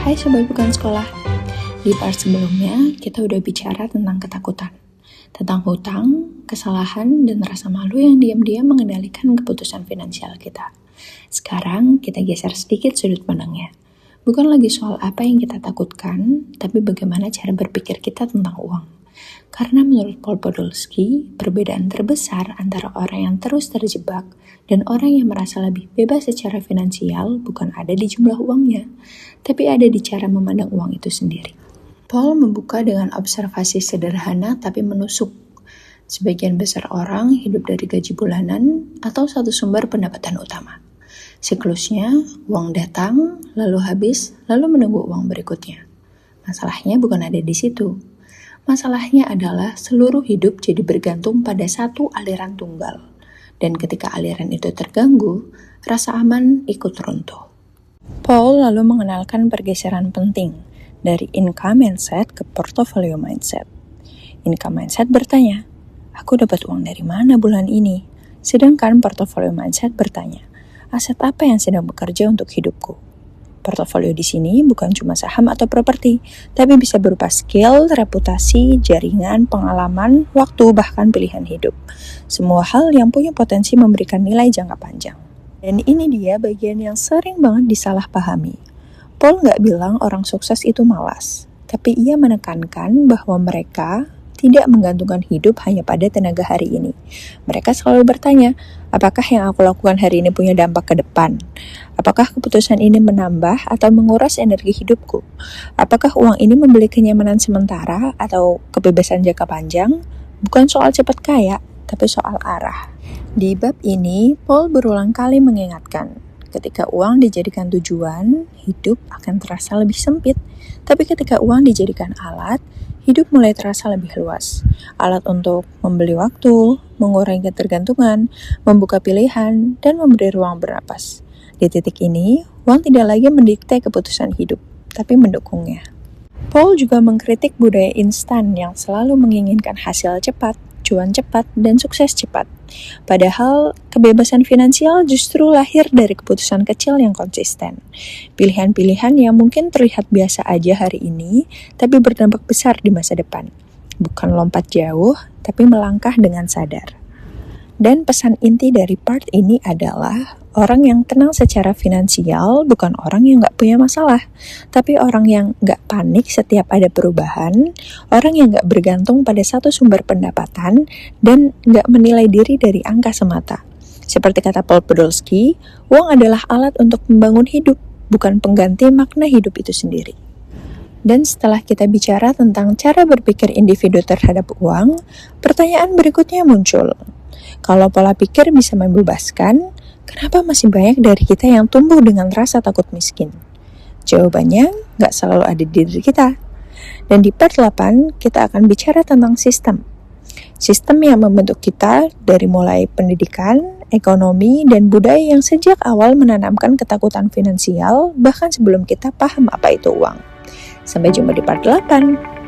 Hai Sobat Bukan Sekolah. Di part sebelumnya, kita udah bicara tentang ketakutan. Tentang hutang, kesalahan, dan rasa malu yang diam-diam mengendalikan keputusan finansial kita. Sekarang, kita geser sedikit sudut pandangnya. Bukan lagi soal apa yang kita takutkan, tapi bagaimana cara berpikir kita tentang uang. Karena menurut Paul Podolsky, perbedaan terbesar antara orang yang terus terjebak dan orang yang merasa lebih bebas secara finansial bukan ada di jumlah uangnya, tapi ada di cara memandang uang itu sendiri. Paul membuka dengan observasi sederhana tapi menusuk. Sebagian besar orang hidup dari gaji bulanan atau satu sumber pendapatan utama. Siklusnya, uang datang, lalu habis, lalu menunggu uang berikutnya. Masalahnya bukan ada di situ. Masalahnya adalah seluruh hidup jadi bergantung pada satu aliran tunggal. Dan ketika aliran itu terganggu, rasa aman ikut runtuh. Paul lalu mengenalkan pergeseran penting dari income mindset ke portfolio mindset. Income mindset bertanya, aku dapat uang dari mana bulan ini? Sedangkan portfolio mindset bertanya, aset apa yang sedang bekerja untuk hidupku? Portofolio di sini bukan cuma saham atau properti, tapi bisa berupa skill, reputasi, jaringan, pengalaman, waktu, bahkan pilihan hidup. Semua hal yang punya potensi memberikan nilai jangka panjang. Dan ini dia bagian yang sering banget disalahpahami. Paul nggak bilang orang sukses itu malas, tapi ia menekankan bahwa mereka tidak menggantungkan hidup hanya pada tenaga hari ini. Mereka selalu bertanya, apakah yang aku lakukan hari ini punya dampak ke depan? Apakah keputusan ini menambah atau menguras energi hidupku? Apakah uang ini membeli kenyamanan sementara atau kebebasan jangka panjang? Bukan soal cepat kaya, tapi soal arah. Di bab ini, Paul berulang kali mengingatkan, ketika uang dijadikan tujuan, hidup akan terasa lebih sempit. Tapi ketika uang dijadikan alat, hidup mulai terasa lebih luas. Alat untuk membeli waktu, mengurangi ketergantungan, membuka pilihan, dan memberi ruang bernapas. Di titik ini, uang tidak lagi mendikte keputusan hidup, tapi mendukungnya. Paul juga mengkritik budaya instan yang selalu menginginkan hasil cepat, cuan cepat, dan sukses cepat. Padahal, kebebasan finansial justru lahir dari keputusan kecil yang konsisten. Pilihan-pilihan yang mungkin terlihat biasa aja hari ini, tapi berdampak besar di masa depan. Bukan lompat jauh, tapi melangkah dengan sadar. Dan pesan inti dari part ini adalah, orang yang tenang secara finansial bukan orang yang gak punya masalah, tapi orang yang gak panik setiap ada perubahan, orang yang gak bergantung pada satu sumber pendapatan, dan gak menilai diri dari angka semata. Seperti kata Paul Podolsky, uang adalah alat untuk membangun hidup, bukan pengganti makna hidup itu sendiri. Dan setelah kita bicara tentang cara berpikir individu terhadap uang, pertanyaan berikutnya muncul. Kalau pola pikir bisa membebaskan, kenapa masih banyak dari kita yang tumbuh dengan rasa takut miskin? Jawabannya nggak selalu ada di diri kita. Dan di part 8, kita akan bicara tentang sistem. Sistem yang membentuk kita dari mulai pendidikan, ekonomi, dan budaya yang sejak awal menanamkan ketakutan finansial, bahkan sebelum kita paham apa itu uang. Sampai jumpa di part 8.